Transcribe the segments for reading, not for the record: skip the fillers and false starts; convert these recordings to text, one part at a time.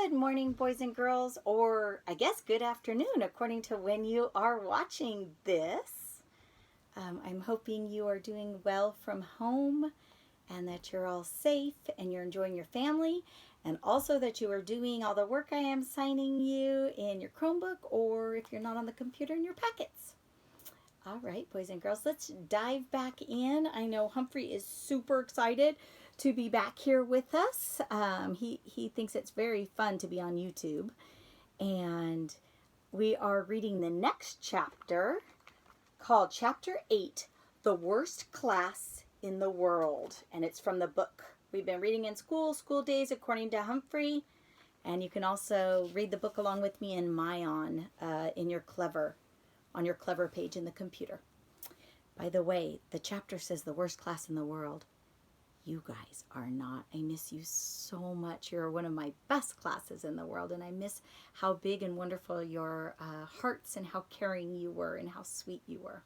Good morning, boys and girls, or I guess good afternoon, according to when you are watching this. I'm hoping you are doing well from home and that you're all safe and you're enjoying your family, and also that you are doing all the work I am assigning you in your Chromebook, or if you're not on the computer, in your packets. All right, boys and girls, let's dive back in. I know Humphrey is super excited to be back here with us. He thinks it's very fun to be on YouTube. And we are reading the next chapter called Chapter 8, The Worst Class in the World. And it's from the book we've been reading in school, School Days According to Humphrey. And you can also read the book along with me in Mayan in your Clever, on your Clever page in the computer. By the way, the chapter says the worst class in the world. You guys are not. I miss you so much. You're one of my best classes in the world, and I miss how big and wonderful your hearts and how caring you were and how sweet you were.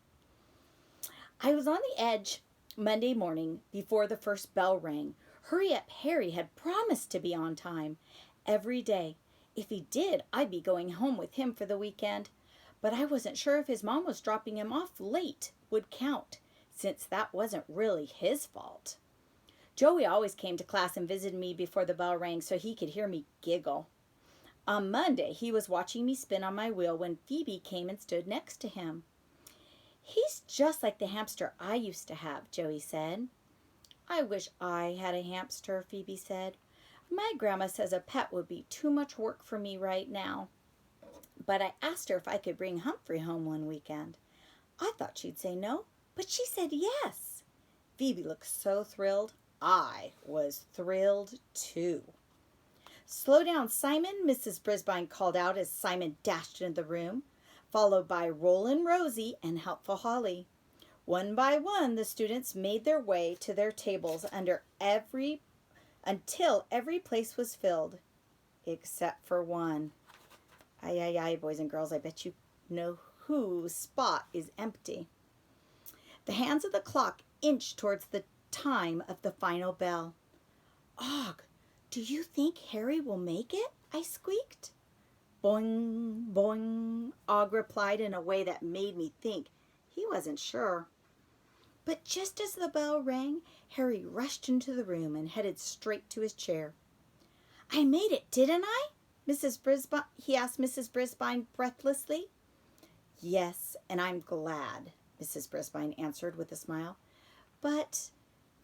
I was on the edge Monday morning before the first bell rang. Hurry Up Harry had promised to be on time every day. If he did, I'd be going home with him for the weekend. But I wasn't sure if his mom was dropping him off late would count, since that wasn't really his fault. Joey always came to class and visited me before the bell rang so he could hear me giggle. On Monday, he was watching me spin on my wheel when Phoebe came and stood next to him. He's just like the hamster I used to have, Joey said. I wish I had a hamster, Phoebe said. My grandma says a pet would be too much work for me right now. But I asked her if I could bring Humphrey home one weekend. I thought she'd say no, but she said yes. Phoebe looked so thrilled. I was thrilled too. Slow down, Simon, Mrs. Brisbane called out as Simon dashed into the room, followed by Rollin' Rosie and Helpful Holly. One by one, the students made their way to their tables until every place was filled, except for one. Aye, boys and girls, I bet you know whose spot is empty. The hands of the clock inched towards the time of the final bell. Og, do you think Harry will make it? I squeaked. Boing, boing, Og replied in a way that made me think he wasn't sure. But just as the bell rang, Harry rushed into the room and headed straight to his chair. I made it, didn't I? He asked Mrs. Brisbane breathlessly. Yes, and I'm glad, Mrs. Brisbane answered with a smile. But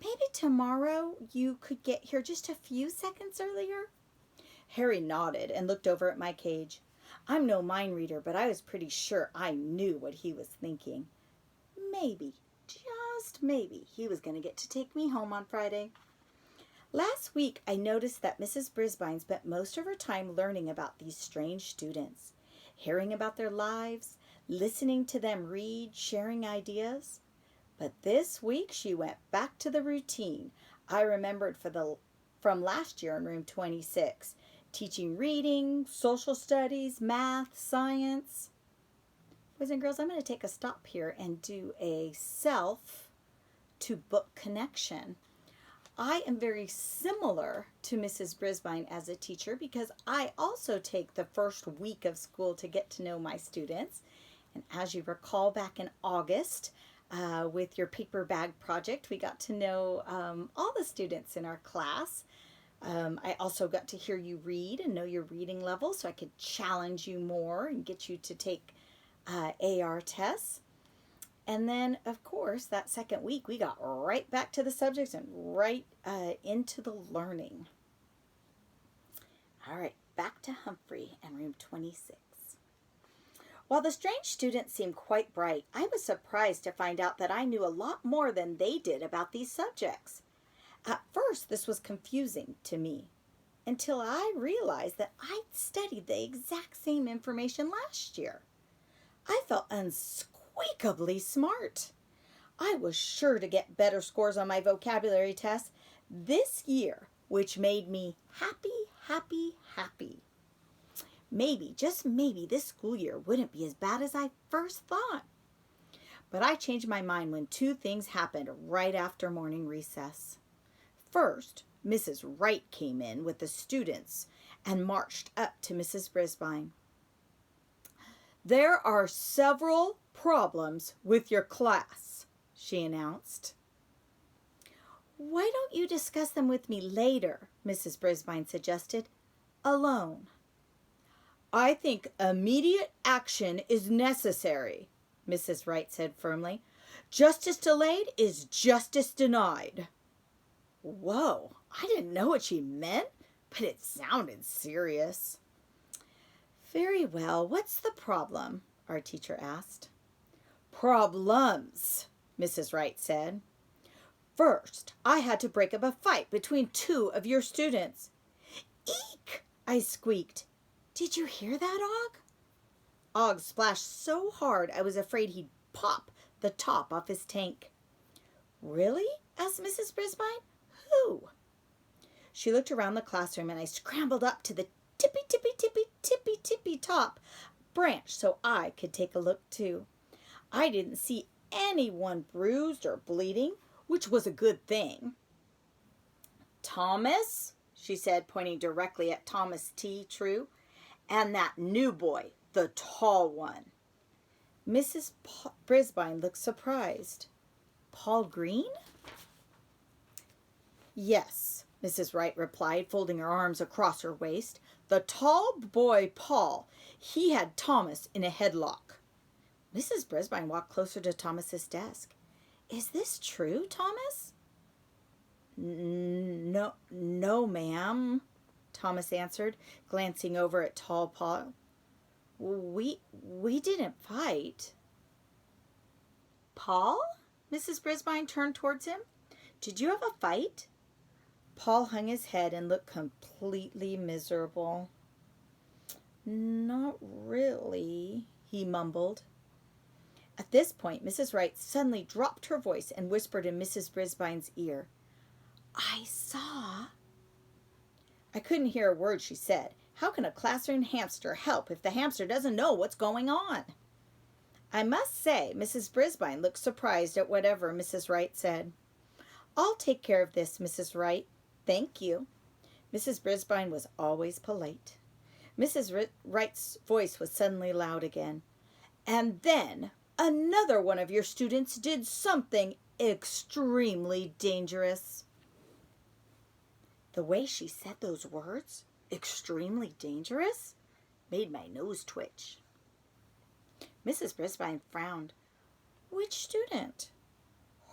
maybe tomorrow you could get here just a few seconds earlier? Harry nodded and looked over at my cage. I'm no mind reader, but I was pretty sure I knew what he was thinking. Maybe, just maybe, he was going to get to take me home on Friday. Last week, I noticed that Mrs. Brisbane spent most of her time learning about these strange students, hearing about their lives, listening to them read, sharing ideas. But this week, she went back to the routine I remembered from last year in room 26, teaching reading, social studies, math, science. Boys and girls, I'm going to take a stop here and do a self-to-book connection. I am very similar to Mrs. Brisbane as a teacher because I also take the first week of school to get to know my students. And as you recall, back in August, with your paper bag project, we got to know all the students in our class. I also got to hear you read and know your reading level so I could challenge you more and get you to take AR tests. And then, of course, that second week, we got right back to the subjects and right into the learning. All right, back to Humphrey and room 26. While the strange students seemed quite bright, I was surprised to find out that I knew a lot more than they did about these subjects. At first, this was confusing to me, until I realized that I'd studied the exact same information last year. I felt unsqueakably smart. I was sure to get better scores on my vocabulary tests this year, which made me happy. Maybe, just maybe, this school year wouldn't be as bad as I first thought. But I changed my mind when two things happened right after morning recess. First, Mrs. Wright came in with the students and marched up to Mrs. Brisbane. "There are several problems with your class," she announced. "Why don't you discuss them with me later?" Mrs. Brisbane suggested. "Alone." "I think immediate action is necessary," Mrs. Wright said firmly. "Justice delayed is justice denied." Whoa, I didn't know what she meant, but it sounded serious. "Very well, what's the problem?" our teacher asked. "Problems," Mrs. Wright said. "First, I had to break up a fight between two of your students." "Eek!" I squeaked. "Did you hear that, Og?" Og splashed so hard I was afraid he'd pop the top off his tank. "Really?" asked Mrs. Brisbane. "Who?" She looked around the classroom and I scrambled up to the tippy, tippy, tippy, tippy, tippy top branch so I could take a look too. I didn't see anyone bruised or bleeding, which was a good thing. "Thomas," she said, pointing directly at Thomas T. True, "and that new boy, the tall one." Mrs. Brisbane looked surprised. "Paul Green?" "Yes," Mrs. Wright replied, folding her arms across her waist. "The tall boy, Paul. He had Thomas in a headlock." Mrs. Brisbane walked closer to Thomas's desk. "Is this true, Thomas?" No, ma'am," Thomas answered, glancing over at tall Paul. We didn't fight." "Paul?" Mrs. Brisbane turned towards him. "Did you have a fight?" Paul hung his head and looked completely miserable. "Not really," he mumbled. At this point, Mrs. Wright suddenly dropped her voice and whispered in Mrs. Brisbane's ear, "I saw." I couldn't hear a word she said. How can a classroom hamster help if the hamster doesn't know what's going on? I must say, Mrs. Brisbane looked surprised at whatever Mrs. Wright said. "I'll take care of this, Mrs. Wright. Thank you." Mrs. Brisbane was always polite. Mrs. Wright's voice was suddenly loud again. "And then another one of your students did something extremely dangerous." The way she said those words, "extremely dangerous," made my nose twitch. Mrs. Brisbane frowned. "Which student?"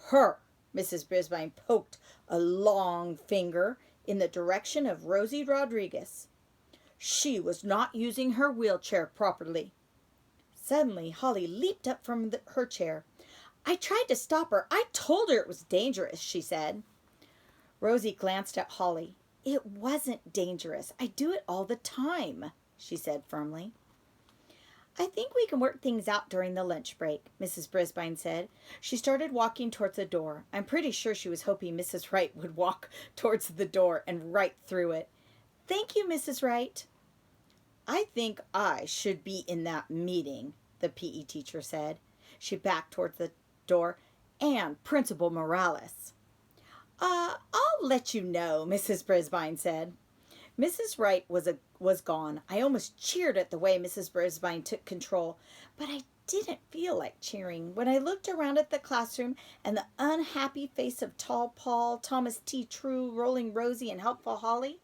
"Her." Mrs. Brisbane poked a long finger in the direction of Rosie Rodriguez. "She was not using her wheelchair properly." Suddenly, Holly leaped up from her chair. "I tried to stop her. I told her it was dangerous," she said. Rosie glanced at Holly. "It wasn't dangerous. I do it all the time," she said firmly. "I think we can work things out during the lunch break," Mrs. Brisbane said. She started walking towards the door. I'm pretty sure she was hoping Mrs. Wright would walk towards the door and right through it. "Thank you, Mrs. Wright." "I think I should be in that meeting," the PE teacher said. She backed towards the door. "And Principal Morales." I'll let you know," Mrs. Brisbane said. Mrs. Wright was gone. I almost cheered at the way Mrs. Brisbane took control, but I didn't feel like cheering. When I looked around at the classroom and the unhappy face of tall Paul, Thomas T. True, rolling Rosie, and helpful Holly,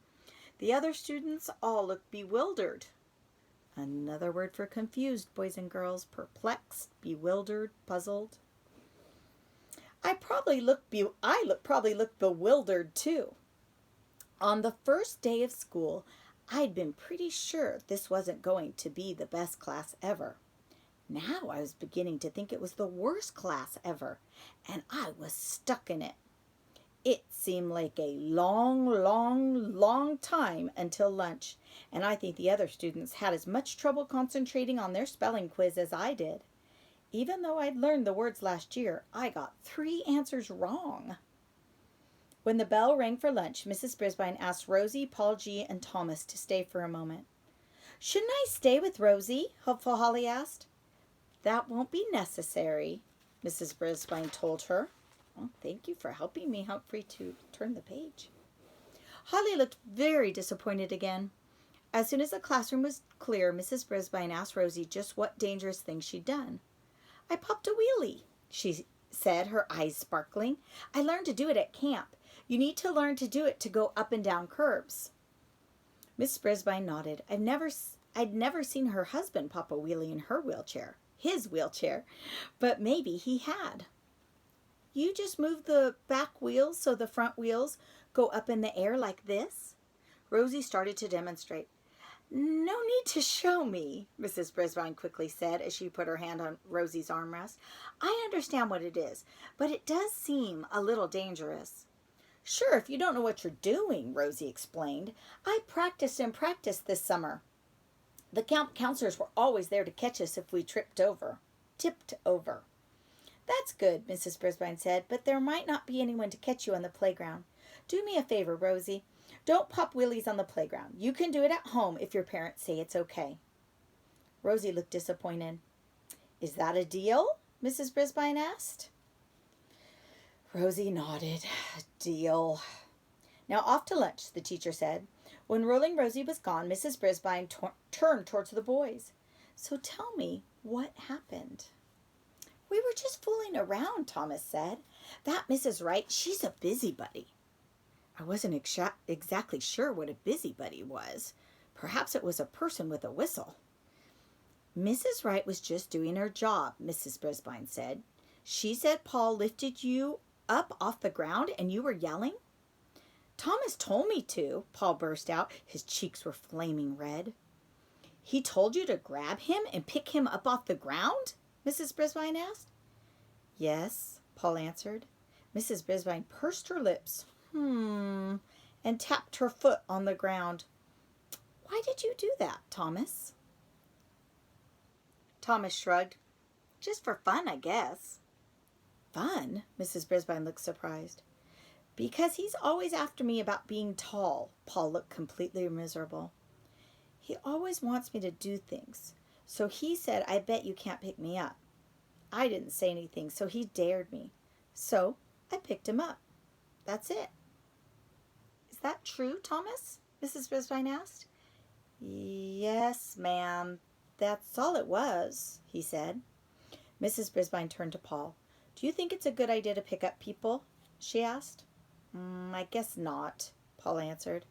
the other students all looked bewildered. Another word for confused, boys and girls. Perplexed, bewildered, puzzled. I probably looked bewildered too. On the first day of school, I'd been pretty sure this wasn't going to be the best class ever. Now I was beginning to think it was the worst class ever, and I was stuck in it. It seemed like a long, long, long time until lunch, and I think the other students had as much trouble concentrating on their spelling quiz as I did. Even though I'd learned the words last year, I got 3 answers wrong. When the bell rang for lunch, Mrs. Brisbane asked Rosie, Paul G., and Thomas to stay for a moment. "Shouldn't I stay with Rosie?" hopeful Holly asked. "That won't be necessary," Mrs. Brisbane told her. "Well, thank you for helping me, Humphrey, to turn the page." Holly looked very disappointed again. As soon as the classroom was clear, Mrs. Brisbane asked Rosie just what dangerous thing she'd done. "I popped a wheelie," she said, her eyes sparkling. "I learned to do it at camp. You need to learn to do it to go up and down curbs." Mrs. Brisbane nodded. I'd never seen her husband pop a wheelie in her wheelchair, his wheelchair, but maybe he had. "You just move the back wheels so the front wheels go up in the air like this?" Rosie started to demonstrate. "No need to show me," Mrs. Brisbane quickly said as she put her hand on Rosie's armrest. "I understand what it is, but it does seem a little dangerous." "Sure, if you don't know what you're doing," Rosie explained. "I practiced and practiced this summer. The camp counselors were always there to catch us if we tipped over. "That's good," Mrs. Brisbane said, "but there might not be anyone to catch you on the playground. Do me a favor, Rosie. Don't pop wheelies on the playground. You can do it at home if your parents say it's okay." Rosie looked disappointed. "Is that a deal?" Mrs. Brisbane asked. Rosie nodded. "Deal." "Now off to lunch," the teacher said. When Rolling Rosie was gone, Mrs. Brisbane turned towards the boys. "So tell me, what happened?" "We were just fooling around," Thomas said. "That Mrs. Wright, she's a busybody." I wasn't exactly sure what a busybody was. Perhaps it was a person with a whistle. "Mrs. Wright was just doing her job," Mrs. Brisbane said. "She said Paul lifted you up off the ground and you were yelling." "Thomas told me to," Paul burst out. His cheeks were flaming red. "He told you to grab him and pick him up off the ground?" Mrs. Brisbane asked. "Yes," Paul answered. Mrs. Brisbane pursed her lips. And tapped her foot on the ground. "Why did you do that, Thomas?" Thomas shrugged. "Just for fun, I guess." "Fun?" Mrs. Brisbane looked surprised. "Because he's always after me about being tall." Paul looked completely miserable. "He always wants me to do things. So he said, 'I bet you can't pick me up.' I didn't say anything, so he dared me. So I picked him up. That's it." "Is that true, Thomas?" Mrs. Brisbane asked. "Yes, ma'am. That's all it was," he said. Mrs. Brisbane turned to Paul. "Do you think it's a good idea to pick up people?" she asked. "I guess not," Paul answered.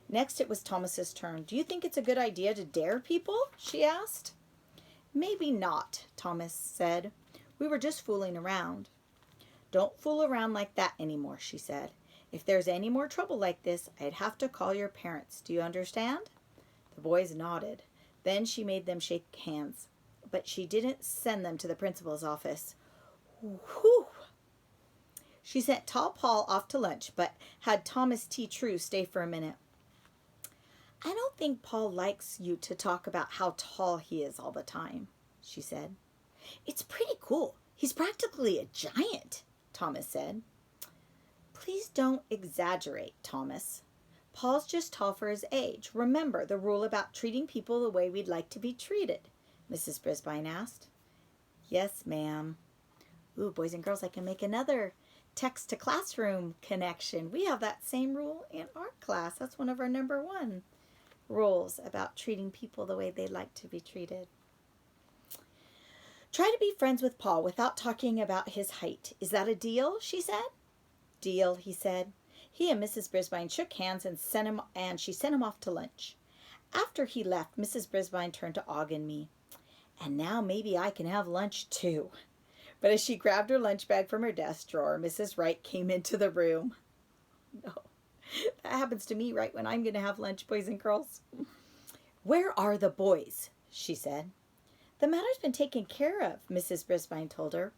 Next it was Thomas's turn. "Do you think it's a good idea to dare people?" she asked. "Maybe not," Thomas said. "We were just fooling around." "Don't fool around like that anymore," she said. "If there's any more trouble like this, I'd have to call your parents. Do you understand?" The boys nodded. Then she made them shake hands, but she didn't send them to the principal's office. Whew! She sent Tall Paul off to lunch, but had Thomas T. True stay for a minute. "I don't think Paul likes you to talk about how tall he is all the time," she said. "It's pretty cool. He's practically a giant," Thomas said. "Please don't exaggerate, Thomas. Paul's just tall for his age. Remember the rule about treating people the way we'd like to be treated?" Mrs. Brisbane asked. "Yes, ma'am." Ooh, boys and girls, I can make another text to classroom connection. We have that same rule in our class. That's one of our number 1 rules about treating people the way they like to be treated. "Try to be friends with Paul without talking about his height. Is that a deal?" she said. "Deal," he said. He and Mrs. Brisbane shook hands and she sent him off to lunch. After he left, Mrs. Brisbane turned to Og and me. "And now maybe I can have lunch too." But as she grabbed her lunch bag from her desk drawer, Mrs. Wright came into the room. No, that happens to me right when I'm going to have lunch, boys and girls. "Where are the boys?" she said. "The matter's been taken care of," Mrs. Brisbane told her.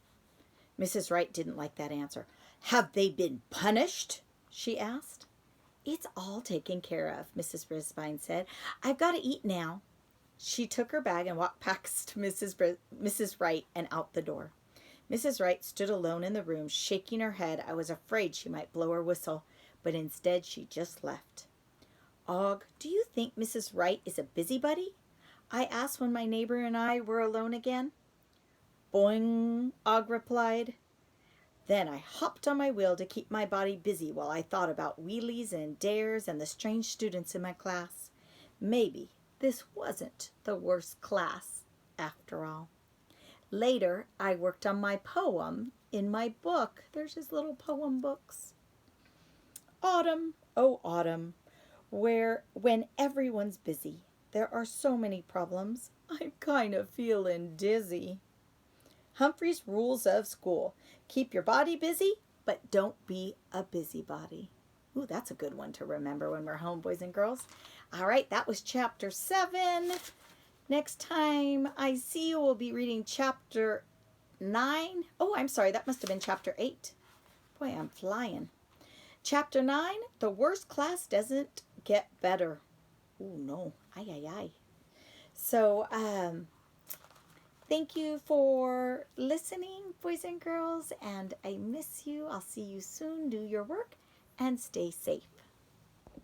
Mrs. Wright didn't like that answer. "Have they been punished?" she asked. "It's all taken care of," Mrs. Brisbane said. "I've got to eat now." She took her bag and walked past Mrs. Wright and out the door. Mrs. Wright stood alone in the room, shaking her head. I was afraid she might blow her whistle, but instead she just left. "Og, do you think Mrs. Wright is a busybody?" I asked when my neighbor and I were alone again. "Boing," Og replied. Then I hopped on my wheel to keep my body busy while I thought about wheelies and dares and the strange students in my class. Maybe this wasn't the worst class after all. Later, I worked on my poem in my book. There's his little poem books. Autumn, oh autumn, when everyone's busy, there are so many problems, I'm kind of feeling dizzy. Humphrey's rules of school. Keep your body busy, but don't be a busybody. Ooh, that's a good one to remember when we're home, boys and girls. All right, that was chapter 7. Next time I see you, we'll be reading chapter 9. Oh, I'm sorry, that must have been chapter 8. Boy, I'm flying. Chapter 9, the worst class doesn't get better. Oh, no. Ay, ay, ay. So, thank you for listening, boys and girls, and I miss you. I'll see you soon. Do your work and stay safe.